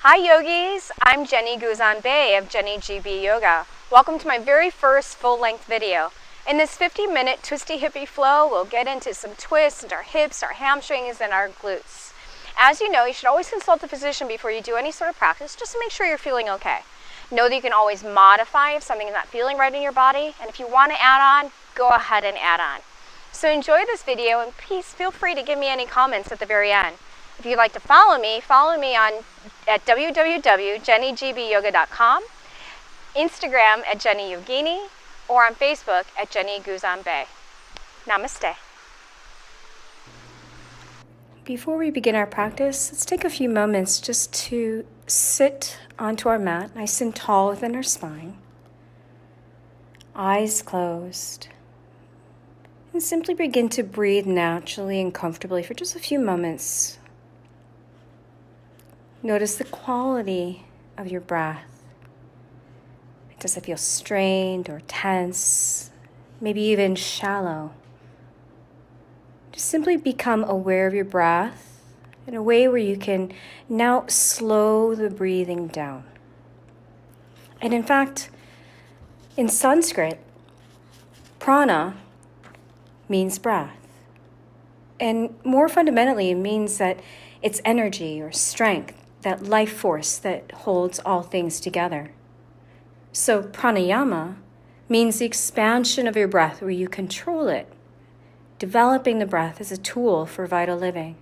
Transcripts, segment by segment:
Hi yogis, I'm Jenny Guzon-Bae of JennyGB Yoga. Welcome to my very first full-length video. In this 50-minute twisty hippie flow, we'll get into some twists into our hips, our hamstrings, and our glutes. As you know, you should always consult a physician before you do any sort of practice, just to make sure you're feeling okay. Know that you can always modify if something is not feeling right in your body, and if you want to add on, go ahead and add on. So enjoy this video, and please feel free to give me any comments at the very end. If you'd like to follow me at www.jennygByoga.com, Instagram at Jenny Yogini, or on Facebook at Jenny Guzon-Bae. Namaste. Before we begin our practice, let's take a few moments just to sit onto our mat, nice and tall within our spine, eyes closed, and simply begin to breathe naturally and comfortably for just a few moments. Notice the quality of your breath. Does it feel strained or tense, maybe even shallow? Just simply become aware of your breath in a way where you can now slow the breathing down. And in fact, in Sanskrit, prana means breath. And more fundamentally, it means that it's energy or strength, that life force that holds all things together. So pranayama means the expansion of your breath where you control it, developing the breath as a tool for vital living.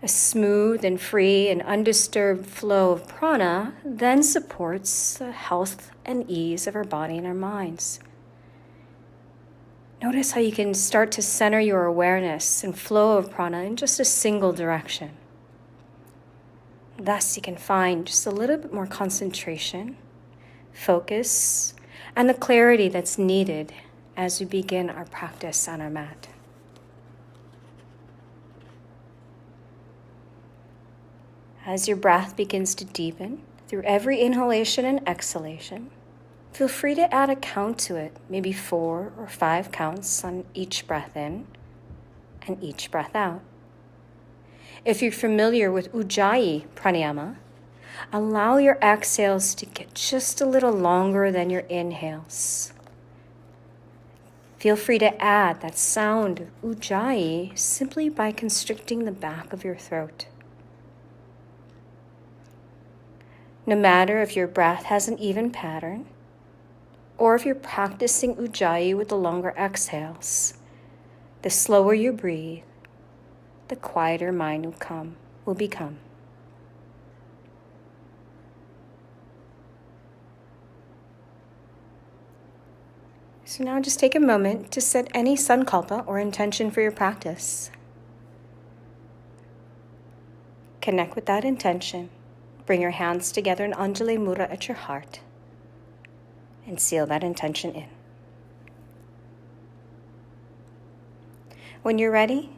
A smooth and free and undisturbed flow of prana then supports the health and ease of our body and our minds. Notice how you can start to center your awareness and flow of prana in just a single direction. Thus, you can find just a little bit more concentration, focus, and the clarity that's needed as we begin our practice on our mat. As your breath begins to deepen through every inhalation and exhalation, feel free to add a count to it, maybe 4 or 5 counts on each breath in and each breath out. If you're familiar with Ujjayi pranayama, allow your exhales to get just a little longer than your inhales. Feel free to add that sound of Ujjayi simply by constricting the back of your throat. No matter if your breath has an even pattern, or if you're practicing Ujjayi with the longer exhales, the slower you breathe, the quieter mind will become. So now just take a moment to set any sankalpa or intention for your practice. Connect with that intention. Bring your hands together in Anjali Mudra at your heart and seal that intention in. When you're ready,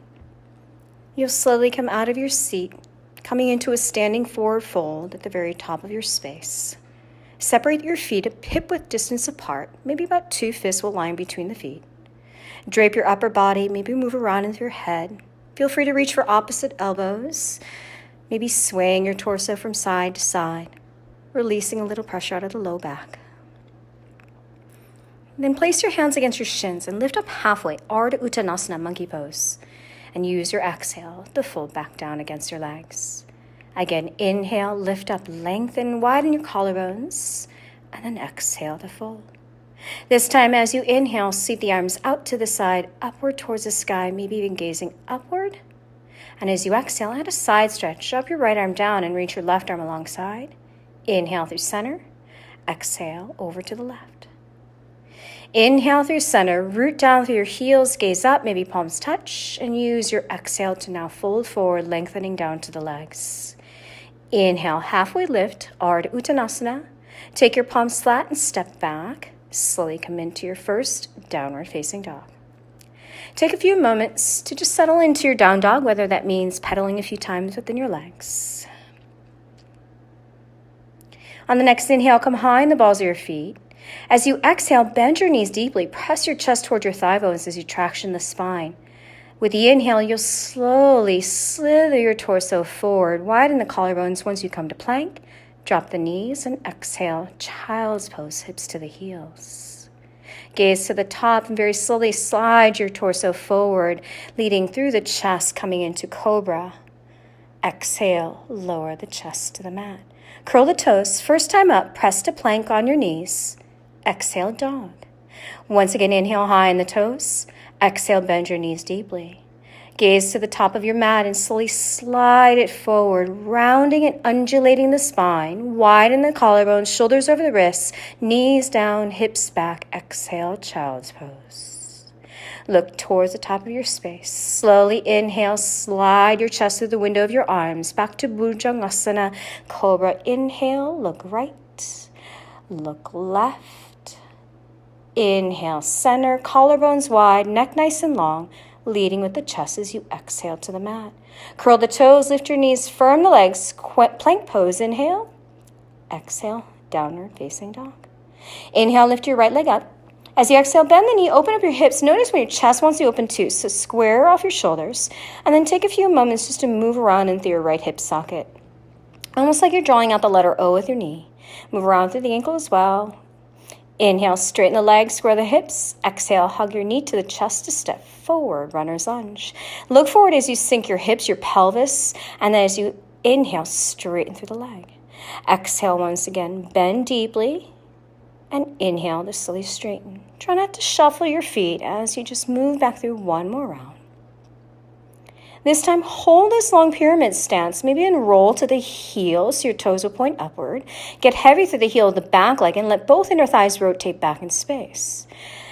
you'll slowly come out of your seat, coming into a standing forward fold at the very top of your space. Separate your feet a hip-width distance apart, maybe about 2 fists will line between the feet. Drape your upper body, maybe move around into your head. Feel free to reach for opposite elbows, maybe swaying your torso from side to side, releasing a little pressure out of the low back. Then place your hands against your shins and lift up halfway, Ardha Chandrasana, monkey pose. And use your exhale to fold back down against your legs. Again, inhale, lift up, lengthen, widen your collarbones, and then exhale to fold. This time, as you inhale, seat the arms out to the side, upward towards the sky, maybe even gazing upward. And as you exhale, add a side stretch. Drop your right arm down and reach your left arm alongside. Inhale through center, exhale over to the left. Inhale through center, root down through your heels, gaze up, maybe palms touch, and use your exhale to now fold forward, lengthening down to the legs. Inhale, halfway lift, Ardha Chandrasana. Take your palms flat and step back. Slowly come into your first downward facing dog. Take a few moments to just settle into your down dog, whether that means pedaling a few times within your legs. On the next inhale, come high in the balls of your feet. As you exhale, bend your knees deeply. Press your chest toward your thigh bones as you traction the spine. With the inhale, you'll slowly slither your torso forward, widen the collarbones once you come to plank. Drop the knees and exhale, child's pose, hips to the heels. Gaze to the top and very slowly slide your torso forward, leading through the chest, coming into cobra. Exhale, lower the chest to the mat. Curl the toes. First time up, press to plank on your knees. Exhale, dog. Once again, inhale high in the toes. Exhale, bend your knees deeply. Gaze to the top of your mat and slowly slide it forward, rounding and undulating the spine. Widen the collarbones, shoulders over the wrists, knees down, hips back. Exhale, child's pose. Look towards the top of your space. Slowly inhale, slide your chest through the window of your arms. Back to Bhujangasana, Cobra. Inhale, look right, look left. Inhale, center, collarbones wide, neck nice and long. Leading with the chest as you exhale to the mat. Curl the toes, lift your knees, firm the legs, plank pose. Inhale, exhale, downward facing dog. Inhale, lift your right leg up. As you exhale, bend the knee, open up your hips. Notice when your chest wants to open too, so square off your shoulders, and then take a few moments just to move around into your right hip socket. Almost like you're drawing out the letter O with your knee. Move around through the ankle as well. Inhale, straighten the legs, square the hips. Exhale, hug your knee to the chest to step forward, runner's lunge. Look forward as you sink your hips, your pelvis, and then as you inhale, straighten through the leg. Exhale once again, bend deeply, and inhale to slowly straighten. Try not to shuffle your feet as you just move back through one more round. This time, hold this long pyramid stance. Maybe roll to the heel so your toes will point upward. Get heavy through the heel of the back leg and let both inner thighs rotate back in space.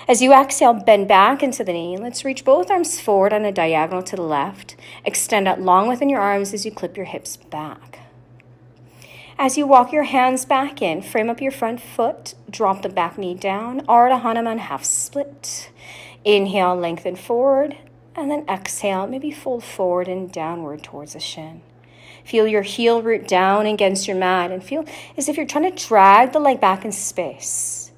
As you exhale, bend back into the knee. Let's reach both arms forward on a diagonal to the left. Extend out long within your arms as you clip your hips back. As you walk your hands back in, frame up your front foot, drop the back knee down, Ardha Hanuman half split. Inhale, lengthen forward. And then exhale, maybe fold forward and downward towards the shin. Feel your heel root down against your mat and feel as if you're trying to drag the leg back in space.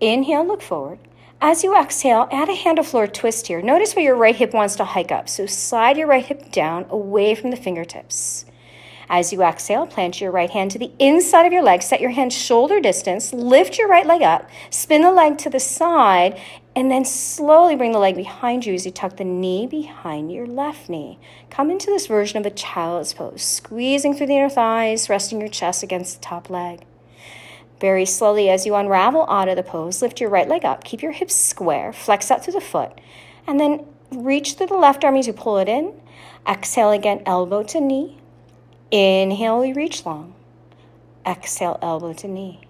Inhale, look forward. As you exhale, add a hand to floor twist here. Notice where your right hip wants to hike up, so slide your right hip down away from the fingertips. As you exhale, plant your right hand to the inside of your leg. Set your hand shoulder distance. Lift your right leg up. Spin the leg to the side. And then slowly bring the leg behind you as you tuck the knee behind your left knee. Come into this version of a child's pose. Squeezing through the inner thighs, resting your chest against the top leg. Very slowly as you unravel out of the pose, lift your right leg up. Keep your hips square. Flex out through the foot. And then reach through the left arm as you pull it in. Exhale again, elbow to knee. Inhale, we reach long. Exhale, elbow to knee.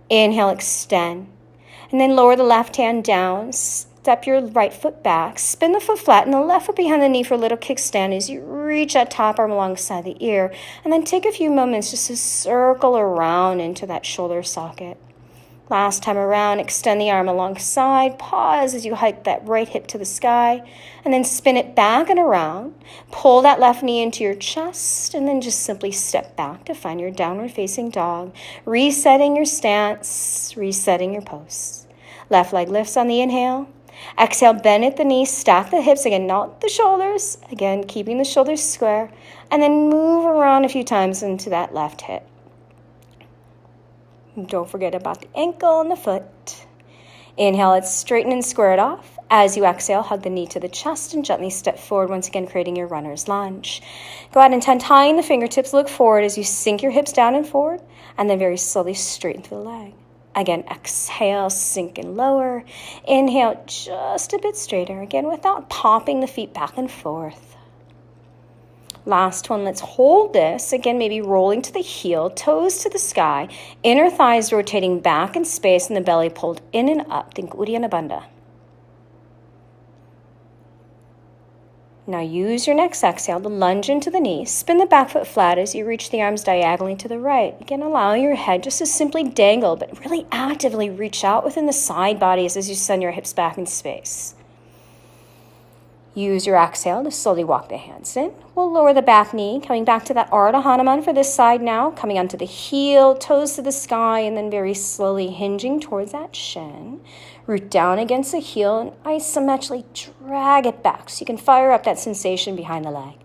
Inhale, extend. And then lower the left hand down. Step your right foot back. Spin the foot flat and the left foot behind the knee for a little kickstand as you reach that top arm alongside the ear. And then take a few moments just to circle around into that shoulder socket. Last time around, extend the arm alongside. Pause as you hike that right hip to the sky. And then spin it back and around. Pull that left knee into your chest. And then just simply step back to find your downward facing dog. Resetting your stance. Resetting your pose. Left leg lifts on the inhale. Exhale, bend at the knees. Stack the hips. Again, not the shoulders. Again, keeping the shoulders square. And then move around a few times into that left hip. Don't forget about the ankle and the foot. Inhale, let's straighten and square it off. As you exhale, hug the knee to the chest and gently step forward, once again creating your runner's lunge. Go ahead and tying the fingertips, look forward as you sink your hips down and forward, and then very slowly straighten through the leg. Again, exhale, sink and lower. Inhale, just a bit straighter, again without popping the feet back and forth. Last one, let's hold this. Again, maybe rolling to the heel, toes to the sky, inner thighs rotating back in space and the belly pulled in and up. Think Uddiyana Bandha. Now use your next exhale to lunge into the knees. Spin the back foot flat as you reach the arms diagonally to the right. Again, allow your head just to simply dangle, but really actively reach out within the side bodies as you send your hips back in space. Use your exhale to slowly walk the hands in. We'll lower the back knee, coming back to that Ardha Hanuman for this side now, coming onto the heel, toes to the sky, and then very slowly hinging towards that shin. Root down against the heel and isometrically drag it back so you can fire up that sensation behind the leg.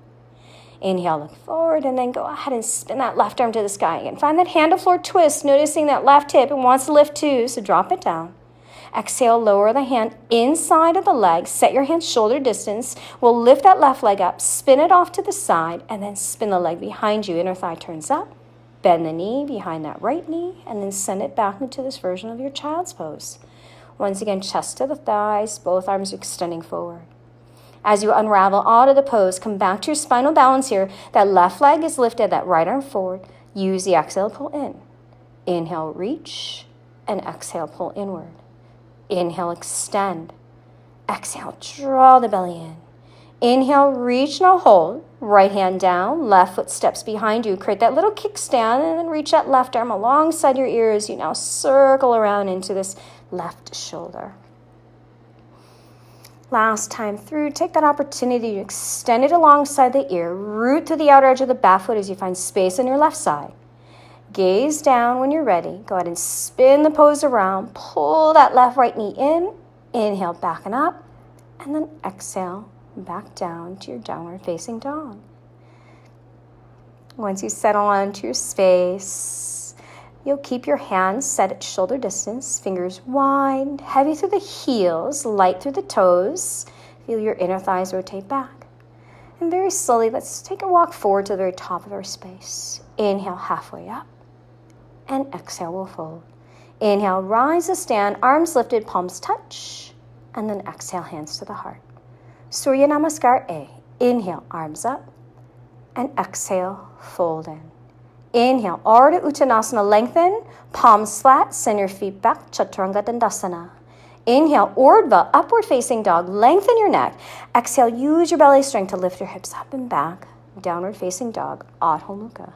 Inhale, look forward, and then go ahead and spin that left arm to the sky again. Find that hand to floor twist, noticing that left hip. It wants to lift too, so drop it down. Exhale, lower the hand inside of the leg. Set your hands shoulder distance. We'll lift that left leg up, spin it off to the side, and then spin the leg behind you. Inner thigh turns up. Bend the knee behind that right knee, and then send it back into this version of your child's pose. Once again, chest to the thighs, both arms extending forward. As you unravel out of the pose, come back to your spinal balance here. That left leg is lifted, that right arm forward. Use the exhale, pull in. Inhale, reach, and exhale, pull inward. Inhale, extend. Exhale, draw the belly in. Inhale, reach, now hold. Right hand down, left foot steps behind you. Create that little kickstand and then reach that left arm alongside your ears. You now circle around into this left shoulder. Last time through, take that opportunity to extend it alongside the ear. Root to the outer edge of the back foot as you find space on your left side. Gaze down when you're ready. Go ahead and spin the pose around. Pull that left right knee in. Inhale, back and up. And then exhale, back down to your downward facing dog. Once you settle onto your space, you'll keep your hands set at shoulder distance, fingers wide, heavy through the heels, light through the toes. Feel your inner thighs rotate back. And very slowly, let's take a walk forward to the very top of our space. Inhale, halfway up. And exhale, we'll fold. Inhale, rise to stand, arms lifted, palms touch. And then exhale, hands to the heart. Surya Namaskar A. Inhale, arms up. And exhale, fold in. Inhale, Ardha Uttanasana, lengthen, palms flat, send your feet back, Chaturanga Dandasana. Inhale, Urdhva, upward facing dog, lengthen your neck. Exhale, use your belly strength to lift your hips up and back, downward facing dog, Adho Mukha.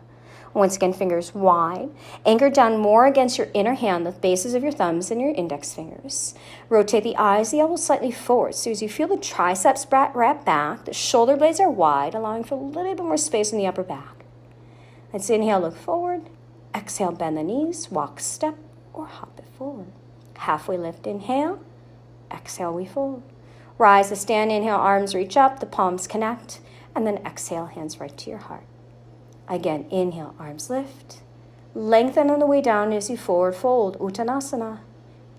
Once again, fingers wide. Anchor down more against your inner hand, the bases of your thumbs and your index fingers. Rotate the eyes, the elbows slightly forward. So as you feel the triceps wrap back, the shoulder blades are wide, allowing for a little bit more space in the upper back. Let's inhale, look forward. Exhale, bend the knees, walk, step, or hop it forward. Halfway lift, inhale. Exhale, we fold. Rise to stand, inhale, arms reach up, the palms connect, and then exhale, hands right to your heart. Again, inhale, arms lift. Lengthen on the way down as you forward fold, Uttanasana.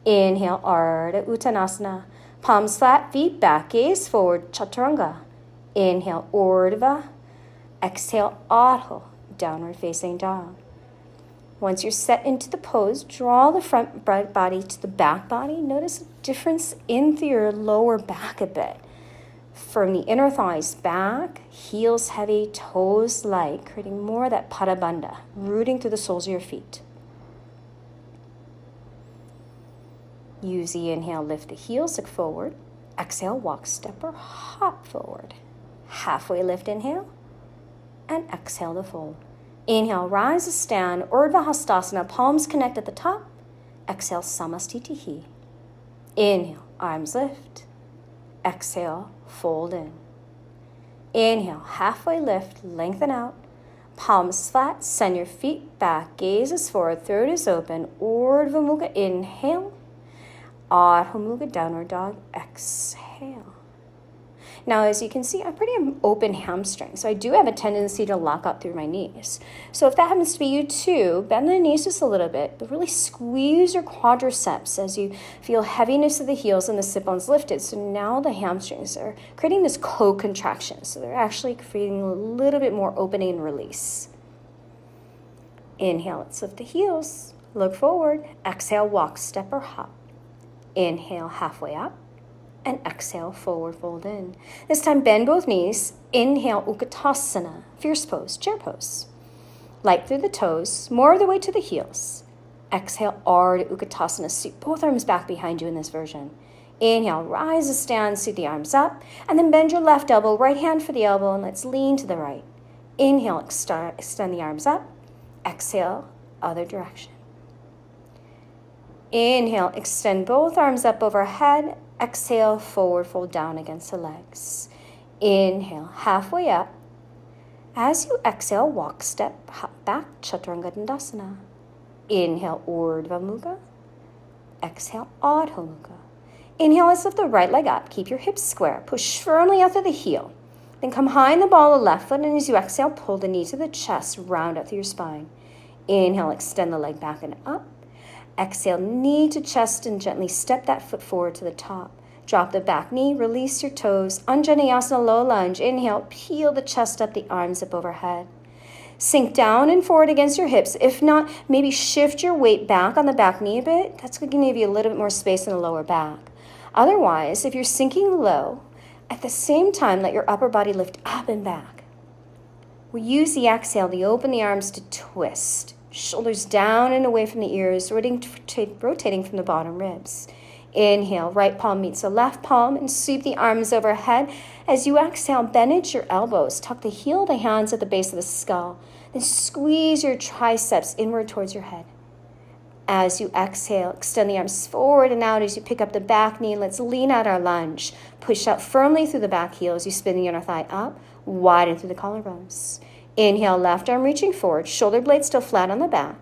Inhale, Ardha Uttanasana. Palms flat, feet back, gaze forward, Chaturanga. Inhale, Urdhva. Exhale, Adho, downward facing dog. Once you're set into the pose, draw the front body to the back body. Notice a difference in your lower back a bit. From the inner thighs back, heels heavy, toes light, creating more of that Pada Bandha, rooting through the soles of your feet. Use the inhale, lift the heels, look forward. Exhale, walk, step, or hop forward. Halfway lift, inhale, and exhale to fold. Inhale, rise to stand, Urdhva Hastasana, palms connect at the top. Exhale, Samastitihi. Inhale, arms lift. Exhale, fold in. Inhale, halfway lift, lengthen out. Palms flat, send your feet back, gaze is forward, throat is open. Urdhva Mukha, inhale. Adho Mukha, downward dog, exhale. Now, as you can see, I'm pretty open hamstring, so I do have a tendency to lock up through my knees. So if that happens to be you too, bend the knees just a little bit, but really squeeze your quadriceps as you feel heaviness of the heels and the sit bones lifted. So now the hamstrings are creating this co-contraction, so they're actually creating a little bit more opening and release. Inhale, let's lift the heels, look forward. Exhale, walk, step, or hop. Inhale, halfway up. And exhale, forward fold in. This time, bend both knees. Inhale, Utkatasana, fierce pose, chair pose. Light through the toes, more of the way to the heels. Exhale, Ardha Utkatasana, seat both arms back behind you in this version. Inhale, rise to stand, seat the arms up, and then bend your left elbow, right hand for the elbow, and let's lean to the right. Inhale, extend the arms up. Exhale, other direction. Inhale, extend both arms up overhead. Exhale, forward fold down against the legs. Inhale, halfway up. As you exhale, walk, step, hop back, Chaturanga Dandasana. Inhale, Urdhva Mukha. Exhale, Adho Mukha. Inhale, let's lift the right leg up. Keep your hips square. Push firmly out through the heel. Then come high in the ball of the left foot, and as you exhale, pull the knee to the chest, round out through your spine. Inhale, extend the leg back and up. Exhale, knee to chest, and gently step that foot forward to the top. Drop the back knee, release your toes. Anjaneyasana, low lunge. Inhale, peel the chest up, the arms up overhead. Sink down and forward against your hips. If not, maybe shift your weight back on the back knee a bit. That's going to give you a little bit more space in the lower back. Otherwise, if you're sinking low, at the same time, let your upper body lift up and back. We use the exhale to open the arms to twist. Shoulders down and away from the ears, rotating from the bottom ribs. Inhale, right palm meets the left palm and sweep the arms overhead. As you exhale, bend at your elbows. Tuck the heel of the hands at the base of the skull. Then squeeze your triceps inward towards your head. As you exhale, extend the arms forward and out as you pick up the back knee. Let's lean out our lunge. Push out firmly through the back heel as you spin the inner thigh up, widen through the collarbones. Inhale, left arm reaching forward, shoulder blades still flat on the back.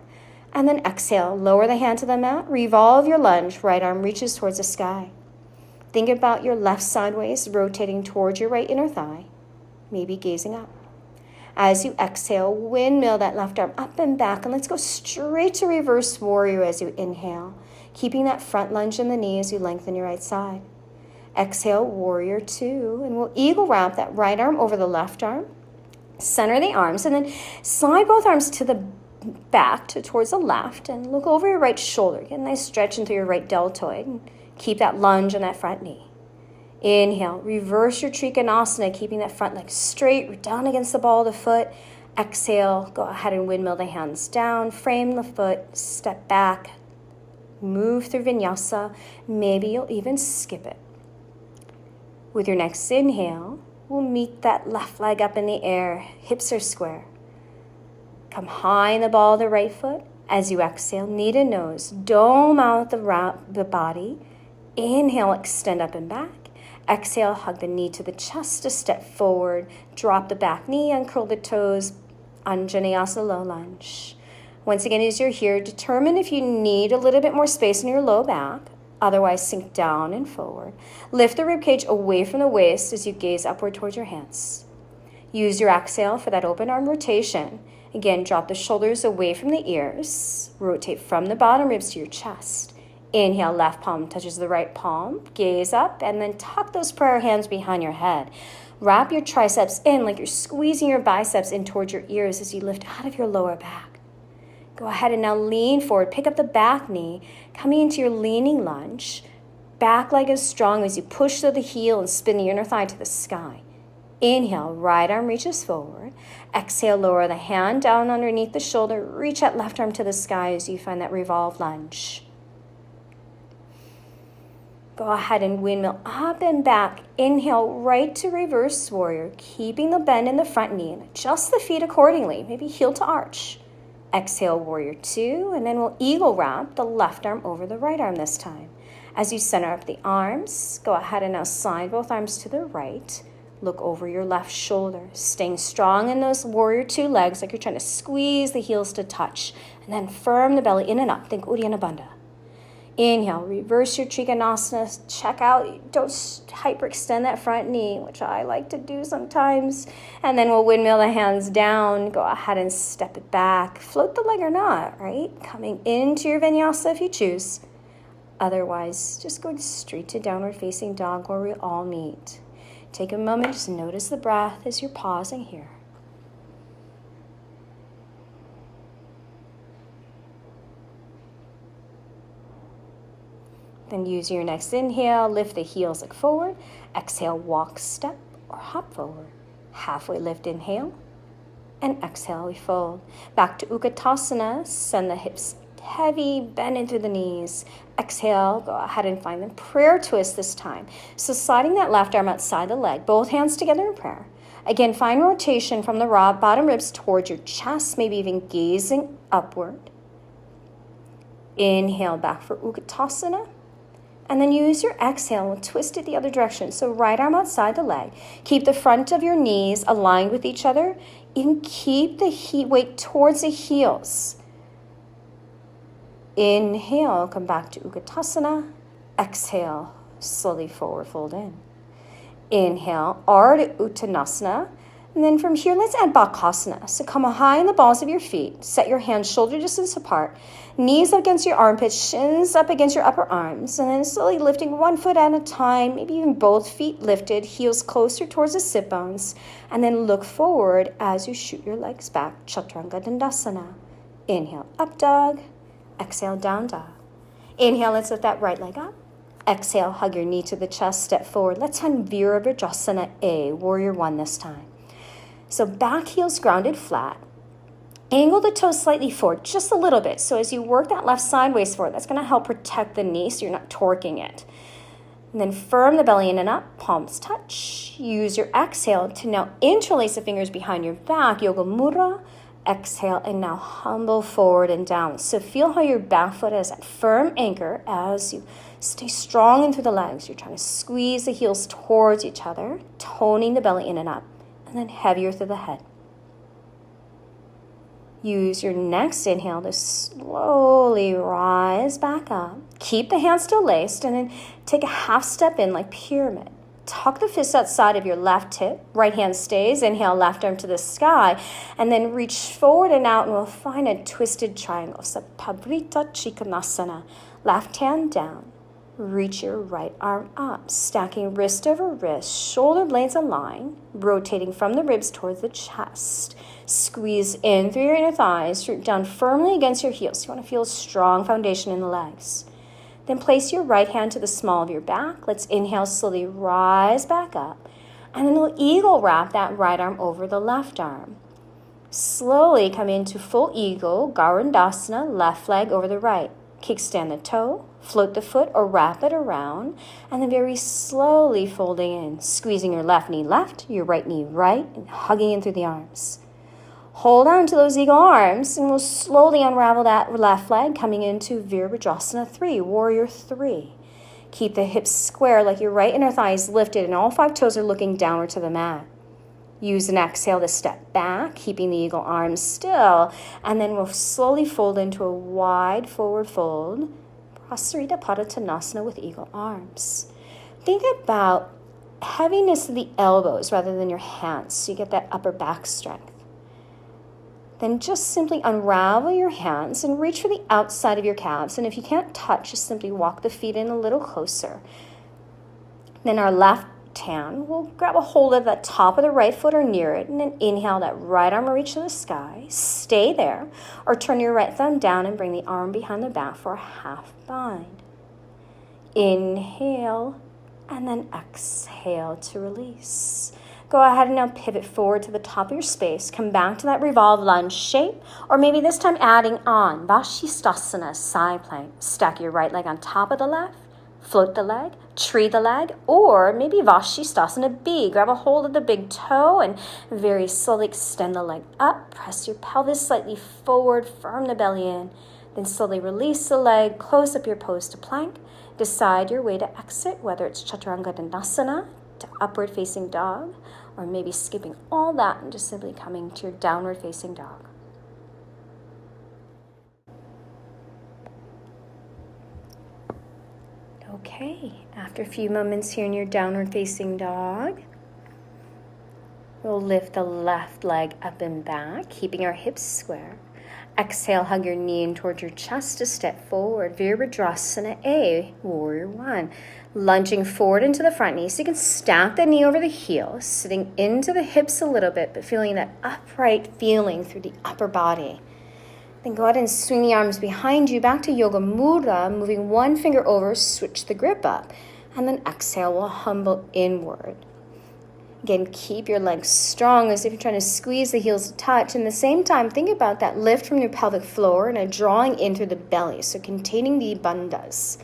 And then exhale, lower the hand to the mat, revolve your lunge, right arm reaches towards the sky. Think about your left sideways, rotating towards your right inner thigh, maybe gazing up. As you exhale, windmill that left arm up and back, and let's go straight to reverse warrior as you inhale, keeping that front lunge in the knee as you lengthen your right side. Exhale, warrior two, and we'll eagle wrap that right arm over the left arm, center the arms, and then slide both arms to the back towards the left and look over your right shoulder. Get a nice stretch into your right deltoid and keep that lunge on that front knee. Inhale, reverse your Trikanasana, keeping that front leg straight, down against the ball of the foot. Exhale, go ahead and windmill the hands down, frame the foot, step back, move through Vinyasa. Maybe you'll even skip it. With your next inhale, we'll meet that left leg up in the air, hips are square. Come high in the ball of the right foot. As you exhale, knee to nose, dome out the body. Inhale, extend up and back. Exhale, hug the knee to the chest, a step forward. Drop the back knee, uncurl the toes. Anjaneyasana, low lunge. Once again, as you're here, determine if you need a little bit more space in your low back. Otherwise, sink down and forward. Lift the ribcage away from the waist as you gaze upward towards your hands. Use your exhale for that open arm rotation. Again, drop the shoulders away from the ears. Rotate from the bottom ribs to your chest. Inhale, left palm touches the right palm. Gaze up and then tuck those prayer hands behind your head. Wrap your triceps in like you're squeezing your biceps in towards your ears as you lift out of your lower back. Go ahead and now lean forward. Pick up the back knee, coming into your leaning lunge. Back leg is strong as you push through the heel and spin the inner thigh to the sky. Inhale, right arm reaches forward. Exhale, lower the hand down underneath the shoulder. Reach that left arm to the sky as you find that revolved lunge. Go ahead and windmill up and back. Inhale, right to reverse warrior, keeping the bend in the front knee and adjust the feet accordingly, maybe heel to arch. Exhale, warrior two, and then we'll eagle wrap the left arm over the right arm this time. As you center up the arms, go ahead and now slide both arms to the right. Look over your left shoulder, staying strong in those warrior two legs like you're trying to squeeze the heels to touch. And then firm the belly in and up. Think Uddiyana Bandha. Inhale, reverse your Trikanasana. Check out, don't hyperextend that front knee, which I like to do sometimes. And then we'll windmill the hands down. Go ahead and step it back. Float the leg or not, right? Coming into your Vinyasa if you choose. Otherwise, just going straight to downward facing dog where we all meet. Take a moment, just notice the breath as you're pausing here. Then use your next inhale, lift the heels, look forward. Exhale, walk, step, or hop forward. Halfway lift, inhale, and exhale, we fold. Back to Utkatasana, send the hips heavy, bend into the knees. Exhale, go ahead and find the prayer twist this time. So sliding that left arm outside the leg, both hands together in prayer. Again, find rotation from the bottom ribs towards your chest, maybe even gazing upward. Inhale back for Utkatasana. And then use your exhale. We'll twist it the other direction. So right arm outside the leg. Keep the front of your knees aligned with each other. And keep the weight towards the heels. Inhale, come back to Uttanasana. Exhale, slowly forward fold in. Inhale, Ardha Uttanasana. And then from here, let's add Bakasana. So come high in the balls of your feet. Set your hands shoulder distance apart. Knees up against your armpits, shins up against your upper arms. And then slowly lifting one foot at a time, maybe even both feet lifted, heels closer towards the sit bones. And then look forward as you shoot your legs back. Chaturanga Dandasana. Inhale, up dog. Exhale, down dog. Inhale, let's lift that right leg up. Exhale, hug your knee to the chest, step forward. Let's hand Virabhadrasana A, Warrior One this time. So back heels grounded flat. Angle the toes slightly forward, just a little bit. So as you work that left sideways forward, that's going to help protect the knee so you're not torquing it. And then firm the belly in and up, palms touch. Use your exhale to now interlace the fingers behind your back, Yoga Mudra. Exhale and now humble forward and down. So feel how your back foot is at firm anchor as you stay strong in through the legs. You're trying to squeeze the heels towards each other, toning the belly in and up. And then heavier through the head. Use your next inhale to slowly rise back up. Keep the hands still laced and then take a half step in like pyramid. Tuck the fists outside of your left hip. Right hand stays. Inhale, left arm to the sky. And then reach forward and out and we'll find a twisted triangle. So Pabrita Trikanasana. Left hand down. Reach your right arm up, stacking wrist over wrist, shoulder blades align, rotating from the ribs towards the chest. Squeeze in through your inner thighs, root down firmly against your heels. You want to feel a strong foundation in the legs. Then place your right hand to the small of your back. Let's inhale, slowly rise back up. And then we'll eagle wrap that right arm over the left arm. Slowly come into full eagle, Garudasana, left leg over the right. Kickstand the toe, float the foot or wrap it around, and then very slowly folding in, squeezing your left knee left, your right knee right, and hugging in through the arms. Hold on to those eagle arms, and we'll slowly unravel that left leg, coming into Virabhadrasana 3, Warrior 3. Keep the hips square like your right inner thigh is lifted, and all 5 toes are looking downward to the mat. Use an exhale to step back, keeping the eagle arms still, and then we'll slowly fold into a wide forward fold, Prasarita Padottanasana with eagle arms. Think about heaviness of the elbows rather than your hands, so you get that upper back strength. Then just simply unravel your hands and reach for the outside of your calves, and if you can't touch, just simply walk the feet in a little closer. Then our left hand, we'll grab a hold of the top of the right foot or near it, and then inhale that right arm will reach to the sky. Stay there, or turn your right thumb down and bring the arm behind the back for a half bind. Inhale, and then exhale to release. Go ahead and now pivot forward to the top of your space. Come back to that revolved lunge shape, or maybe this time adding on Vashisthasana, side plank. Stack your right leg on top of the left. Float the leg, tree the leg, or maybe Vashisthasana B. Grab a hold of the big toe and very slowly extend the leg up. Press your pelvis slightly forward, firm the belly in. Then slowly release the leg, close up your pose to plank. Decide your way to exit, whether it's Chaturanga Dandasana to upward facing dog, or maybe skipping all that and just simply coming to your downward facing dog. Okay, after a few moments here in your downward facing dog, we'll lift the left leg up and back, keeping our hips square. Exhale, hug your knee in towards your chest to step forward. Virabhadrasana A, Warrior One. Lunging forward into the front knee, so you can stack the knee over the heel, sitting into the hips a little bit, but feeling that upright feeling through the upper body. Then go ahead and swing the arms behind you back to Yoga Mudra, moving one finger over, switch the grip up. And then exhale, we'll humble inward. Again, keep your legs strong as if you're trying to squeeze the heels to touch. And at the same time, think about that lift from your pelvic floor and a drawing in through the belly, so containing the bandhas.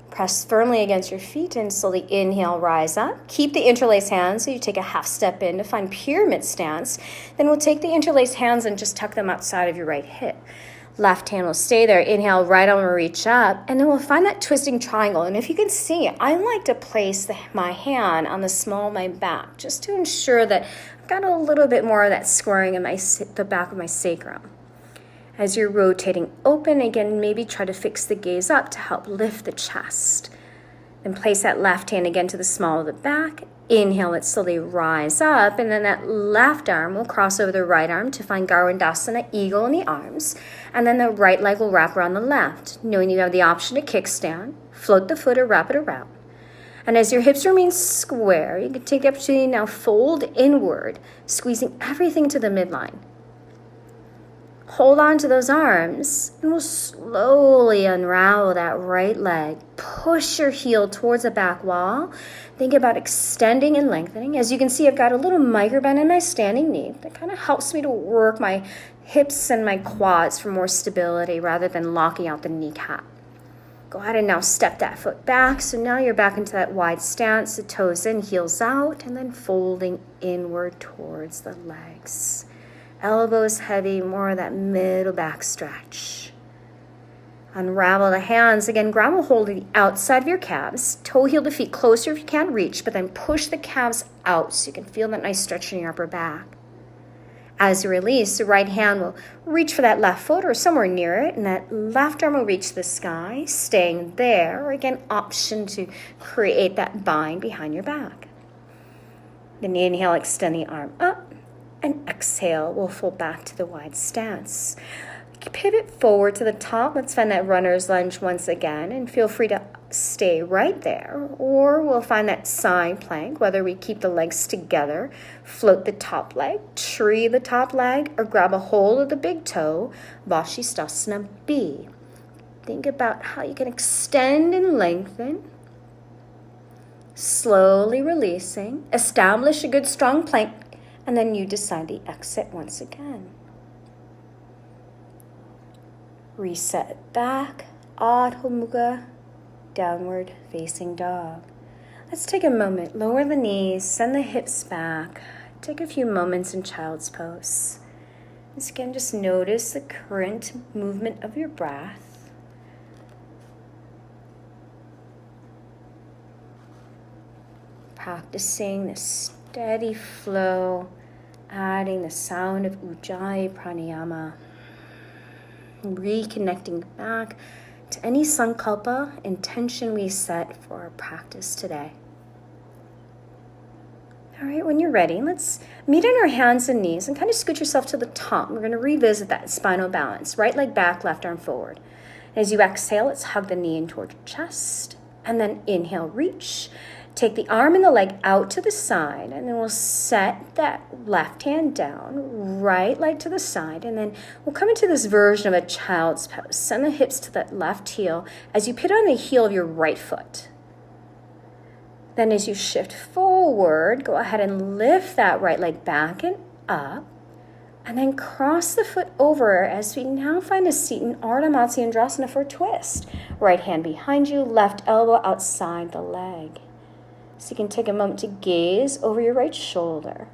Press firmly against your feet and slowly inhale, rise up. Keep the interlaced hands so you take a half step in to find pyramid stance. Then we'll take the interlaced hands and just tuck them outside of your right hip. Left hand will stay there. Inhale, right arm will reach up. And then we'll find that twisting triangle. And if you can see, I like to place my hand on the small of my back just to ensure that I've got a little bit more of that squaring in the back of my sacrum. As you're rotating open, again, maybe try to fix the gaze up to help lift the chest. Then place that left hand again to the small of the back. Inhale, let's slowly rise up, and then that left arm will cross over the right arm to find Garwandasana, eagle in the arms, and then the right leg will wrap around the left, knowing you have the option to kickstand, float the foot, or wrap it around. And as your hips remain square, you can take the opportunity to now fold inward, squeezing everything to the midline. Hold on to those arms, and we'll slowly unravel that right leg. Push your heel towards the back wall. Think about extending and lengthening. As you can see, I've got a little micro bend in my standing knee. That kind of helps me to work my hips and my quads for more stability rather than locking out the kneecap. Go ahead and now step that foot back. So now you're back into that wide stance, the toes in, heels out, and then folding inward towards the legs. Elbows heavy, more of that middle back stretch. Unravel the hands. Again, grab a hold of the outside of your calves. Toe heel to feet closer if you can't reach, but then push the calves out so you can feel that nice stretch in your upper back. As you release, the right hand will reach for that left foot or somewhere near it, and that left arm will reach the sky, staying there, or again, option to create that bind behind your back. Then inhale, extend the arm up. And exhale, we'll fold back to the wide stance. Pivot forward to the top. Let's find that runner's lunge once again. And feel free to stay right there. Or we'll find that side plank, whether we keep the legs together, float the top leg, tree the top leg, or grab a hold of the big toe, Vashisthasana B. Think about how you can extend and lengthen. Slowly releasing. Establish a good strong plank. And then you decide the exit once again. Reset back, Ardha Mukha, downward facing dog. Let's take a moment, lower the knees, send the hips back. Take a few moments in child's pose. Once again, just notice the current movement of your breath. Practicing this steady flow, adding the sound of Ujjayi pranayama, reconnecting back to any sankalpa intention we set for our practice today. All right, when you're ready, let's meet on our hands and knees and kind of scoot yourself to the top. We're going to revisit that spinal balance. Right leg back, left arm forward. As you exhale, let's hug the knee in toward your chest, and then inhale, reach. Take the arm and the leg out to the side, and then we'll set that left hand down, right leg to the side, and then we'll come into this version of a child's pose. Send the hips to that left heel as you put on the heel of your right foot. Then as you shift forward, go ahead and lift that right leg back and up, and then cross the foot over as we now find a seat in Ardha Matsyendrasana for a twist. Right hand behind you, left elbow outside the leg. So you can take a moment to gaze over your right shoulder.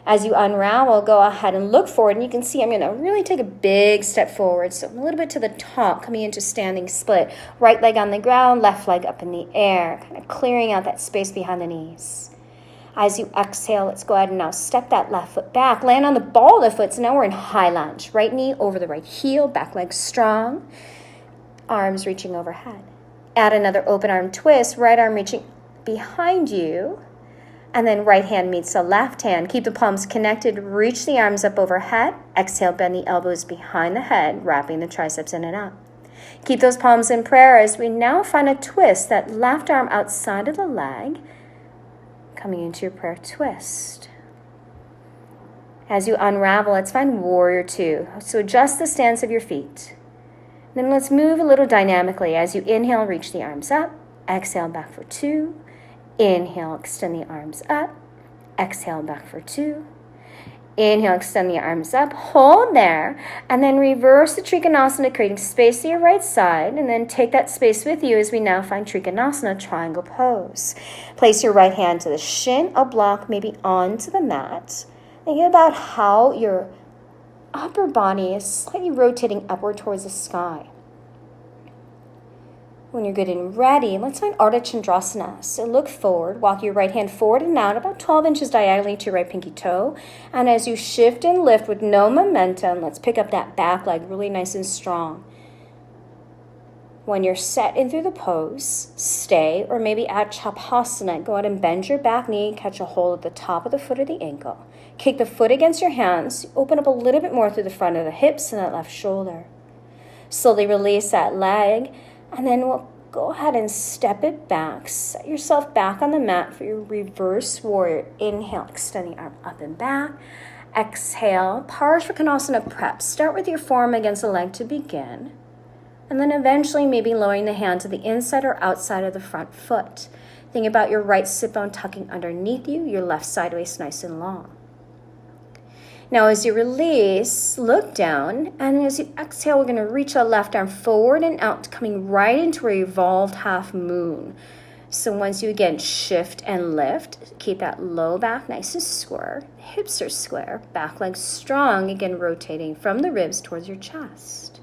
As you unravel, go ahead and look forward, and you can see I'm going to really take a big step forward. So I'm a little bit to the top, coming into standing split. Right leg on the ground, left leg up in the air, kind of clearing out that space behind the knees. As you exhale, let's go ahead and now step that left foot back, land on the ball of the foot. So now we're in high lunge. Right knee over the right heel, back leg strong, arms reaching overhead. Add another open arm twist, right arm reaching behind you, and then right hand meets the left hand. Keep the palms connected, reach the arms up overhead. Exhale, bend the elbows behind the head, wrapping the triceps in and up. Keep those palms in prayer as we now find a twist, that left arm outside of the leg, coming into your prayer twist. As you unravel, let's find warrior two. So adjust the stance of your feet. Then let's move a little dynamically. As you inhale, reach the arms up. Exhale, back for two. Inhale, extend the arms up. Exhale, back for two. Inhale, extend the arms up. Hold there. And then reverse the Trikanasana, creating space to your right side. And then take that space with you as we now find Trikanasana, triangle pose. Place your right hand to the shin, a block maybe onto the mat. Thinking about how your upper body is slightly rotating upward towards the sky. When you're good and ready, let's find Ardha Chandrasana. So look forward, walk your right hand forward and out about 12 inches diagonally to your right pinky toe. And as you shift and lift with no momentum, let's pick up that back leg really nice and strong. When you're set in through the pose, stay, or maybe at Shavasana, go ahead and bend your back knee, catch a hold at the top of the foot or the ankle. Kick the foot against your hands, open up a little bit more through the front of the hips and that left shoulder. Slowly release that leg, and then we'll go ahead and step it back. Set yourself back on the mat for your reverse warrior. Inhale, extend the arm up and back. Exhale, Trikanasana prep. Start with your forearm against the leg to begin. And then eventually maybe lowering the hand to the inside or outside of the front foot. Think about your right sit bone tucking underneath you, your left side waist nice and long. Now as you release, look down, and as you exhale, we're going to reach our left arm forward and out, coming right into a revolved half moon. So once you again shift and lift, keep that low back nice and square, hips are square, back leg strong, again rotating from the ribs towards your chest.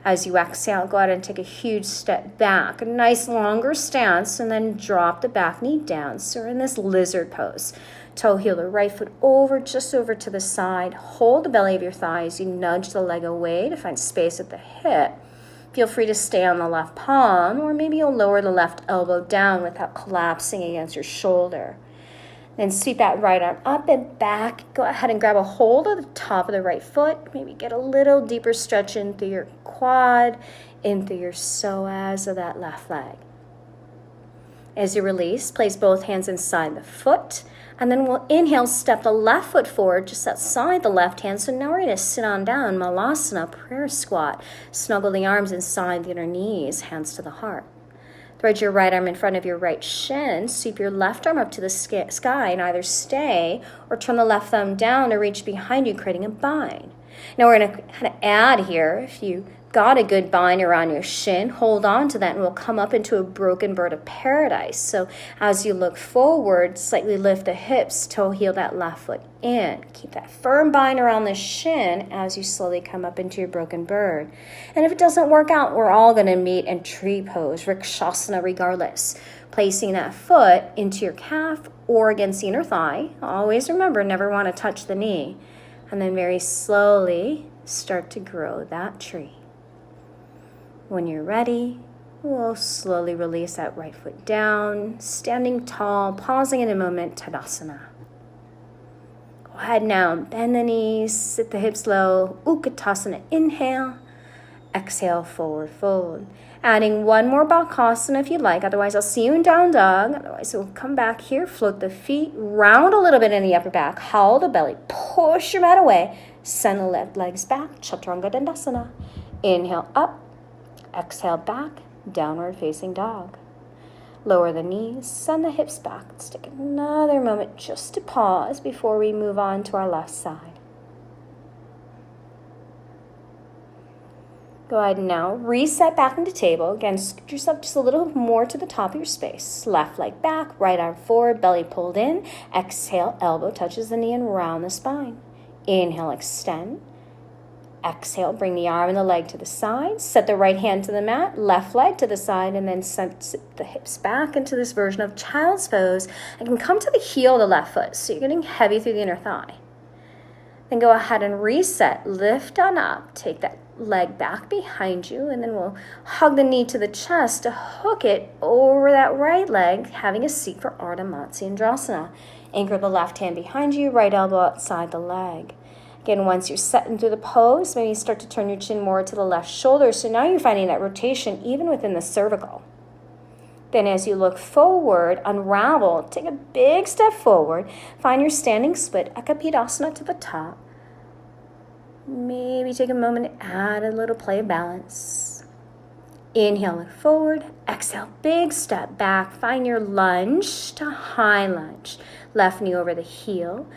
As you exhale, go ahead and take a huge step back, a nice longer stance, and then drop the back knee down. So we're in this lizard pose. Toe heel the right foot over, just over to the side. Hold the belly of your thighs. You nudge the leg away to find space at the hip. Feel free to stay on the left palm, or maybe you'll lower the left elbow down without collapsing against your shoulder. Then sweep that right arm up and back. Go ahead and grab a hold of the top of the right foot. Maybe get a little deeper stretch in through your quad, in through your psoas of that left leg. As you release, place both hands inside the foot. And then we'll inhale, step the left foot forward just outside the left hand. So now we're going to sit on down, Malasana, prayer squat. Snuggle the arms inside the inner knees, hands to the heart. Thread your right arm in front of your right shin. Sweep your left arm up to the sky and either stay or turn the left thumb down to reach behind you, creating a bind. Now we're going to kind of add here, if you got a good bind around your shin, hold on to that and we'll come up into a broken bird of paradise. So as you look forward, slightly lift the hips, toe heel that left foot in. Keep that firm bind around the shin as you slowly come up into your broken bird. And if it doesn't work out, we're all going to meet in tree pose, Rikshasana regardless. Placing that foot into your calf or against the inner thigh. Always remember, never want to touch the knee. And then very slowly start to grow that tree. When you're ready, we'll slowly release that right foot down, standing tall, pausing in a moment, Tadasana. Go ahead now, bend the knees, sit the hips low, Utkatasana, inhale, exhale, forward fold. Adding one more Bakasana if you'd like, otherwise I'll see you in down dog. Otherwise we'll come back here, float the feet, round a little bit in the upper back, hollow the belly, push your mat away, send the left legs back, Chaturanga Dandasana. Inhale up. Exhale back, downward facing dog. Lower the knees, send the hips back. Let's take another moment just to pause before we move on to our left side. Go ahead and now reset back into table. Again, scoot yourself just a little more to the top of your space. Left leg back, right arm forward, belly pulled in. Exhale, elbow touches the knee and round the spine. Inhale, extend. Exhale, bring the arm and the leg to the side. Set the right hand to the mat, left leg to the side, and then sit the hips back into this version of child's pose. And can come to the heel of the left foot, so you're getting heavy through the inner thigh. Then go ahead and reset, lift on up, take that leg back behind you, and then we'll hug the knee to the chest to hook it over that right leg, having a seat for Ardha Matsyendrasana. Anchor the left hand behind you, right elbow outside the leg. Again, once you're set into the pose, maybe start to turn your chin more to the left shoulder. So now you're finding that rotation even within the cervical. Then as you look forward, unravel, take a big step forward. Find your standing split, Ekapidasana to the top. Maybe take a moment to add a little play of balance. Inhale, look forward. Exhale, big step back. Find your lunge to high lunge. Left knee over the heel.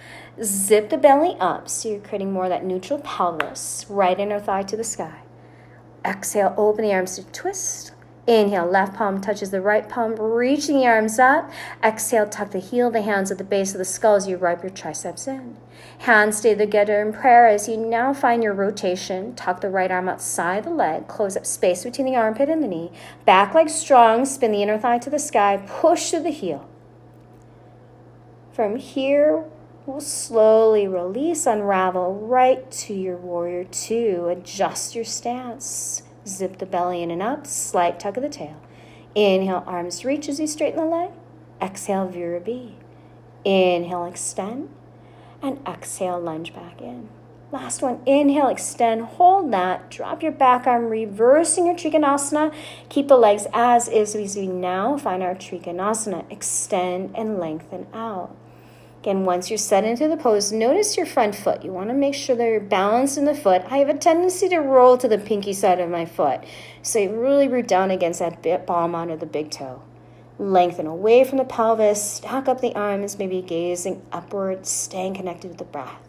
Zip the belly up so you're creating more of that neutral pelvis. Right inner thigh to the sky. Exhale, open the arms to twist. Inhale, left palm touches the right palm, reaching the arms up. Exhale, tuck the heel of the hands at the base of the skull as you rub your triceps in. Hands stay together in prayer as you now find your rotation. Tuck the right arm outside the leg, close up space between the armpit and the knee. Back leg strong, spin the inner thigh to the sky, push through the heel. From here, we'll slowly release, unravel right to your warrior two. Adjust your stance. Zip the belly in and up, slight tug of the tail. Inhale, arms reach as you straighten the leg. Exhale, Virabhi. Inhale, extend. And exhale, lunge back in. Last one, inhale, extend, hold that. Drop your back arm, reversing your Trikanasana. Keep the legs as is as we now find our Trikanasana. Extend and lengthen out. Again, once you're set into the pose, notice your front foot. You want to make sure that you're balanced in the foot. I have a tendency to roll to the pinky side of my foot. So you really root down against that palm onto the big toe. Lengthen away from the pelvis. Stack up the arms, maybe gazing upward, staying connected to the breath.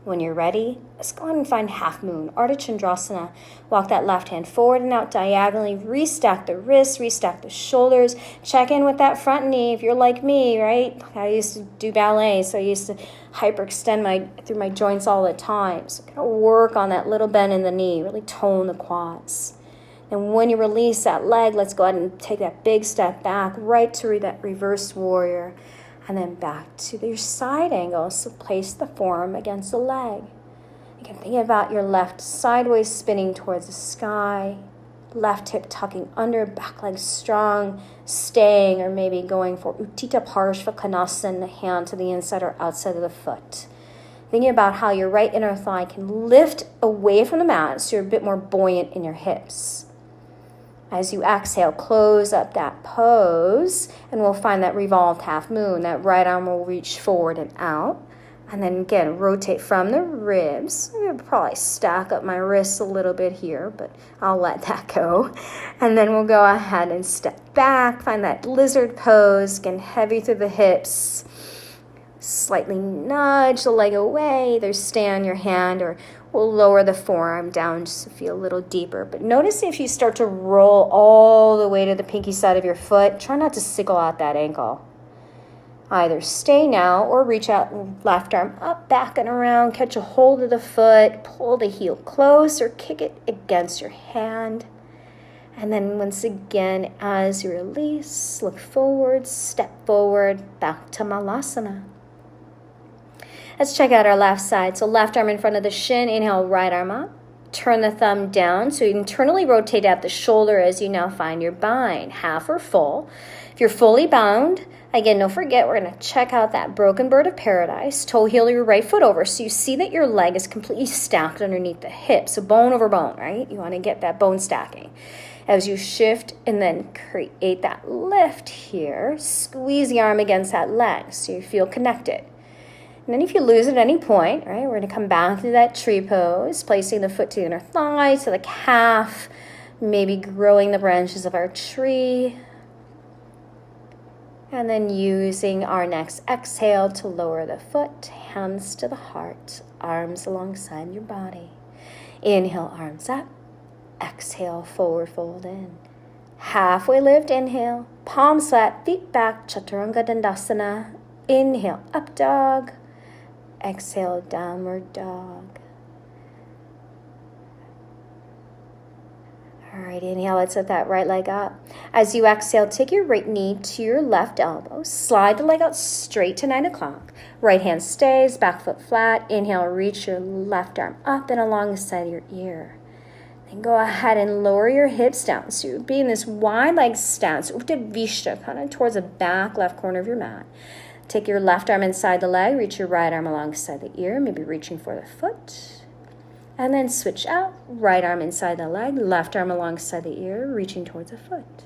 When you're ready, let's go ahead and find half moon, Ardha Chandrasana. Walk that left hand forward and out diagonally. Restack the wrists, restack the shoulders. Check in with that front knee if you're like me, right? I used to do ballet, so I used to hyperextend through my joints all the time. So kind of work on that little bend in the knee, really tone the quads. And when you release that leg, let's go ahead and take that big step back, right to that reverse warrior. And then back to your side angle. So place the forearm against the leg. You can think about your left sideways spinning towards the sky. Left hip tucking under, back leg strong, staying, or maybe going for Utthita Parshvakonasana, hand to the inside or outside of the foot. Thinking about how your right inner thigh can lift away from the mat so you're a bit more buoyant in your hips. As you exhale, close up that pose, and we'll find that revolved half moon. That right arm will reach forward and out. And then again, rotate from the ribs. I'll probably stack up my wrists a little bit here, but I'll let that go. And then we'll go ahead and step back, find that lizard pose, again, heavy through the hips. Slightly nudge the leg away, either stay on your hand or we'll lower the forearm down just to feel a little deeper. But notice if you start to roll all the way to the pinky side of your foot, try not to sickle out that ankle. Either stay now or reach out left arm up, back and around, catch a hold of the foot, pull the heel close or kick it against your hand. And then once again, as you release, look forward, step forward, back to Malasana. Let's check out our left side. So left arm in front of the shin. Inhale, right arm up. Turn the thumb down. So you internally rotate out the shoulder as you now find your bind, half or full. If you're fully bound, again, don't forget, we're going to check out that broken bird of paradise. Toe heel your right foot over. So you see that your leg is completely stacked underneath the hip. So bone over bone, right? You want to get that bone stacking. As you shift and then create that lift here, squeeze the arm against that leg so you feel connected. And then if you lose at any point, right, we're going to come back to that tree pose, placing the foot to the inner thigh, to the calf, maybe growing the branches of our tree. And then using our next exhale to lower the foot, hands to the heart, arms alongside your body. Inhale, arms up. Exhale, forward fold in. Halfway lift, inhale. Palms flat, feet back, Chaturanga Dandasana. Inhale, up dog. Exhale, downward dog. All right, inhale, let's set that right leg up. As you exhale, take your right knee to your left elbow. Slide the leg out straight to 9 o'clock. Right hand stays, back foot flat. Inhale, reach your left arm up and alongside your ear. Then go ahead and lower your hips down. So you'll be in this wide leg stance, Uttanavishta, kind of towards the back left corner of your mat. Take your left arm inside the leg, reach your right arm alongside the ear, maybe reaching for the foot. And then switch out, right arm inside the leg, left arm alongside the ear, reaching towards the foot.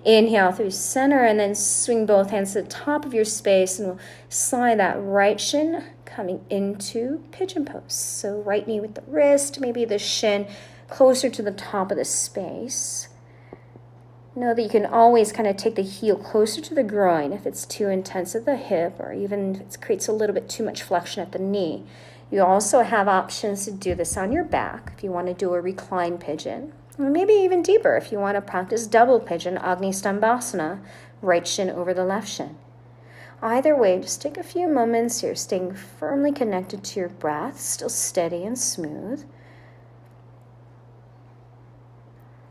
Inhale through center and then swing both hands to the top of your space and we'll slide that right shin coming into pigeon pose. So right knee with the wrist, maybe the shin closer to the top of the space. Know that you can always kind of take the heel closer to the groin if it's too intense at the hip or even if it creates a little bit too much flexion at the knee. You also have options to do this on your back if you want to do a recline pigeon. Maybe even deeper if you want to practice double pigeon, Agni-stambhasana, right shin over the left shin. Either way, just take a few moments here, staying firmly connected to your breath, still steady and smooth.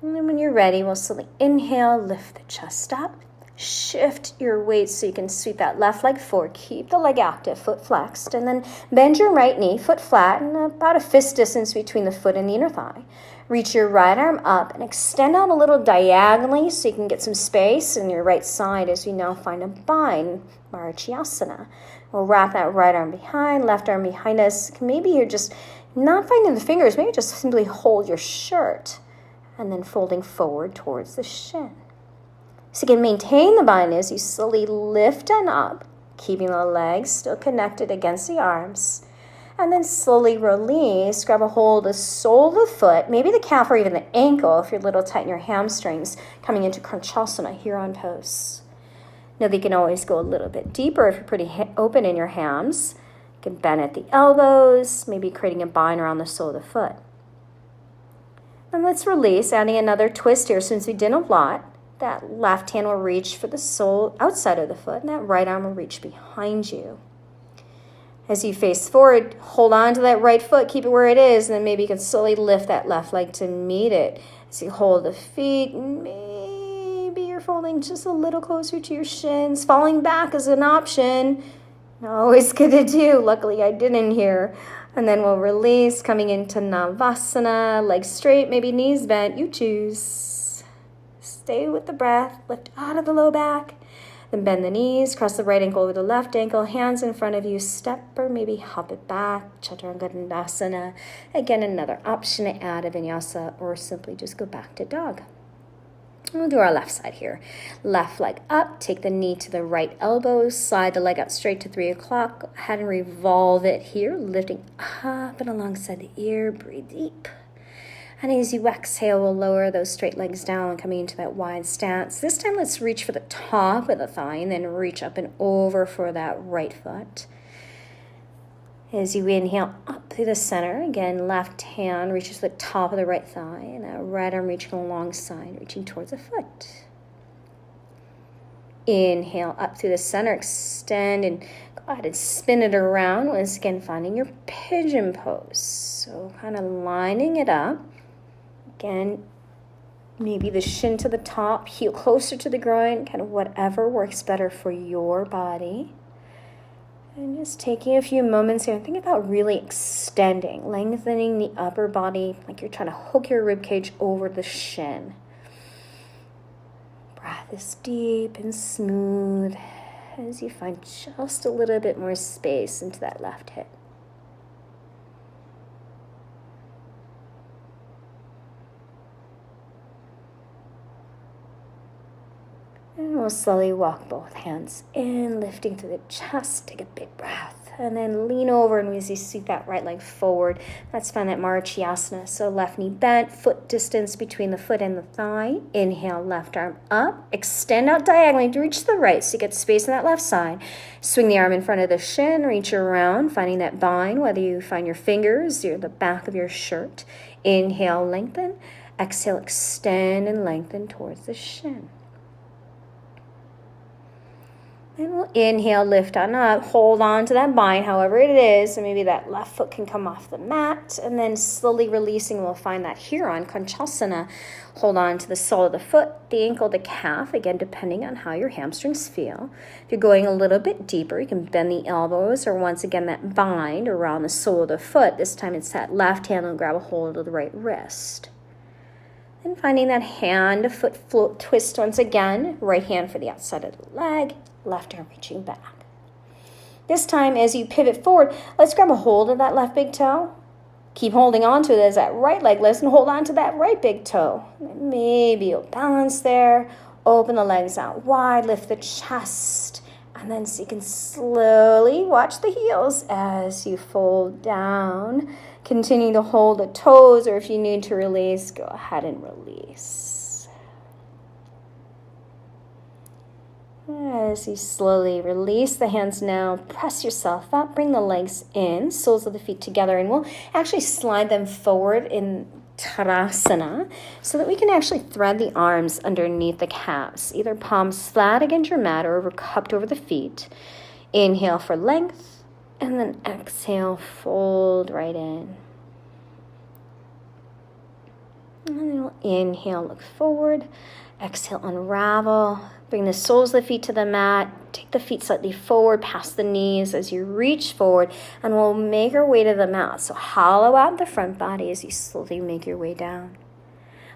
And then when you're ready, we'll slowly inhale, lift the chest up, shift your weight so you can sweep that left leg forward. Keep the leg active, foot flexed, and then bend your right knee, foot flat, and about a fist distance between the foot and the inner thigh. Reach your right arm up and extend out a little diagonally so you can get some space in your right side as we now find a bind, Matsyendrasana. We'll wrap that right arm behind, left arm behind us. Maybe you're just not finding the fingers. Maybe just simply hold your shirt and then folding forward towards the shin. So you can maintain the bind as you slowly lift and up, keeping the legs still connected against the arms. And then slowly release, grab a hold of the sole of the foot, maybe the calf or even the ankle if you're a little tight in your hamstrings, coming into Trikanasana here on toes. Now you can always go a little bit deeper if you're pretty open in your hams. You can bend at the elbows, maybe creating a bind around the sole of the foot. And let's release, adding another twist here since we did a lot. That left hand will reach for the sole outside of the foot, and that right arm will reach behind you. As you face forward, hold on to that right foot, keep it where it is, and then maybe you can slowly lift that left leg to meet it. As you hold the feet, maybe you're folding just a little closer to your shins. Falling back is an option. Always good to do. Luckily, I didn't here. And then we'll release, coming into Navasana, legs straight, maybe knees bent. You choose. Stay with the breath. Lift out of the low back. Then bend the knees, cross the right ankle over the left ankle, hands in front of you, step or maybe hop it back, Chaturanga. Again, another option to add a Vinyasa or simply just go back to dog. We'll do our left side here. Left leg up, take the knee to the right elbow, slide the leg up straight to 3 o'clock. Go ahead and revolve it here, lifting up and alongside the ear. Breathe deep. And as you exhale, we'll lower those straight legs down, coming into that wide stance. This time, let's reach for the top of the thigh and then reach up and over for that right foot. As you inhale up through the center, again, left hand reaches the top of the right thigh, and that right arm reaching alongside, reaching towards the foot. Inhale up through the center, extend, and go ahead and spin it around. Once again, finding your pigeon pose. So kind of lining it up. Again, maybe the shin to the top, heel closer to the groin, kind of whatever works better for your body. And just taking a few moments here and think about really extending, lengthening the upper body like you're trying to hook your ribcage over the shin. Breath is deep and smooth as you find just a little bit more space into that left hip. And we'll slowly walk both hands in, lifting through the chest. Take a big breath. And then lean over and as you sweep that right leg forward. Let's find that Matsyendrasana. So left knee bent, foot distance between the foot and the thigh. Inhale, left arm up. Extend out diagonally to reach the right so you get space on that left side. Swing the arm in front of the shin. Reach around, finding that bind, whether you find your fingers or the back of your shirt. Inhale, lengthen. Exhale, extend and lengthen towards the shin. And we'll inhale, lift on up, hold on to that bind, however it is. So maybe that left foot can come off the mat. And then slowly releasing, we'll find that here on Trikanasana. Hold on to the sole of the foot, the ankle, the calf, again, depending on how your hamstrings feel. If you're going a little bit deeper, you can bend the elbows or once again that bind around the sole of the foot. This time it's that left hand and grab a hold of the right wrist. And finding that hand to foot float twist once again. Right hand for the outside of the leg. Left arm reaching back. This time, as you pivot forward, let's grab a hold of that left big toe. Keep holding on to it as that right leg lifts and hold on to that right big toe. Maybe you'll balance there. Open the legs out wide, lift the chest. And then so you can slowly watch the heels as you fold down. Continue to hold the toes, or if you need to release, go ahead and release. As you slowly release the hands now, press yourself up, bring the legs in, soles of the feet together, and we'll actually slide them forward into Trikanasana, so that we can actually thread the arms underneath the calves, either palms flat against your mat or cupped over the feet. Inhale for length, and then exhale, fold right in. And then we'll inhale, look forward. Exhale, unravel. Bring the soles of the feet to the mat. Take the feet slightly forward, past the knees as you reach forward. And we'll make our way to the mat. So hollow out the front body as you slowly make your way down.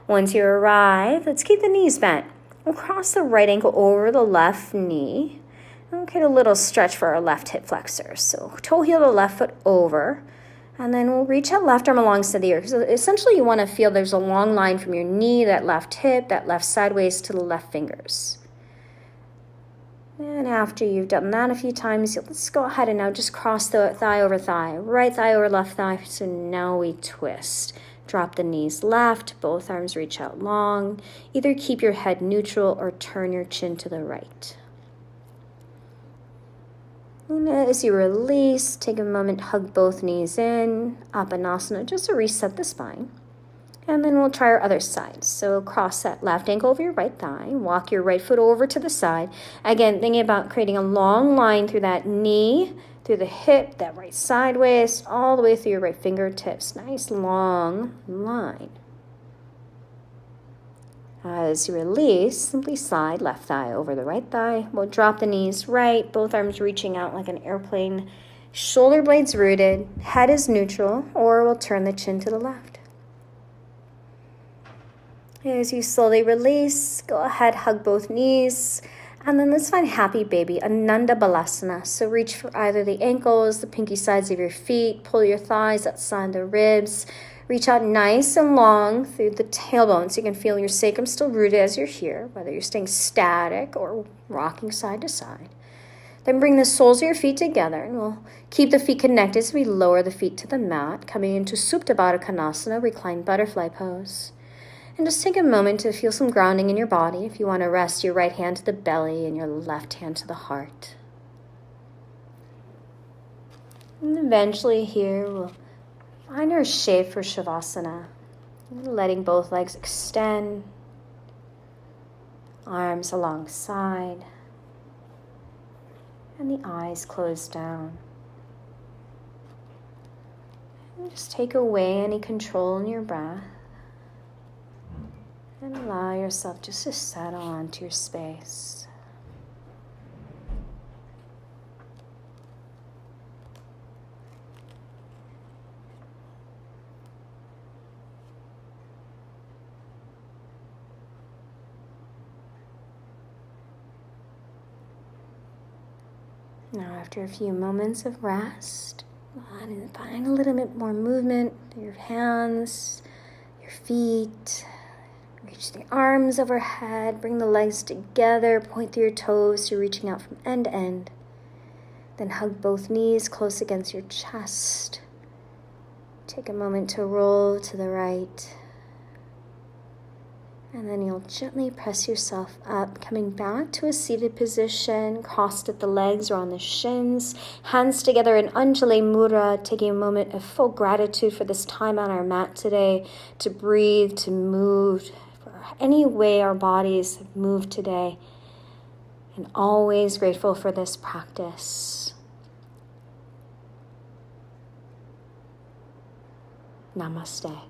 Once you arrive, let's keep the knees bent. We'll cross the right ankle over the left knee. And we'll get a little stretch for our left hip flexor. So toe heel the left foot over. And then we'll reach out left arm alongside the earth. So essentially you want to feel there's a long line from your knee, that left hip, that left sideways to the left fingers. And after you've done that a few times, let's go ahead and now just cross the thigh over thigh, right thigh over left thigh. So now we twist. Drop the knees left, both arms reach out long. Either keep your head neutral or turn your chin to the right. And as you release, take a moment, hug both knees in, Apanasana, just to reset the spine. And then we'll try our other side. So cross that left ankle over your right thigh, walk your right foot over to the side. Again, thinking about creating a long line through that knee, through the hip, that right sideways, all the way through your right fingertips. Nice long line. As you release, simply slide left thigh over the right thigh. We'll drop the knees right, both arms reaching out like an airplane. Shoulder blades rooted, head is neutral, or we'll turn the chin to the left. As you slowly release, go ahead, hug both knees. And then let's find happy baby, Ananda Balasana. So reach for either the ankles, the pinky sides of your feet, pull your thighs outside the ribs. Reach out nice and long through the tailbone so you can feel your sacrum still rooted as you're here, whether you're staying static or rocking side to side. Then bring the soles of your feet together, and we'll keep the feet connected as we lower the feet to the mat, coming into Supta Baddha Konasana, reclined butterfly pose. And just take a moment to feel some grounding in your body. If you want to rest your right hand to the belly and your left hand to the heart. And eventually here we'll find our shape for Shavasana. Letting both legs extend. Arms alongside. And the eyes closed down. And just take away any control in your breath. And allow yourself just to settle onto your space. Now, after a few moments of rest, find a little bit more movement through your hands, your feet. Reach the arms overhead, bring the legs together, point through your toes, you're reaching out from end to end. Then hug both knees close against your chest. Take a moment to roll to the right. And then you'll gently press yourself up, coming back to a seated position, crossed at the legs or on the shins, hands together in Anjali Mudra, taking a moment of full gratitude for this time on our mat today, to breathe, to move, any way our bodies have moved today, and always grateful for this practice. Namaste.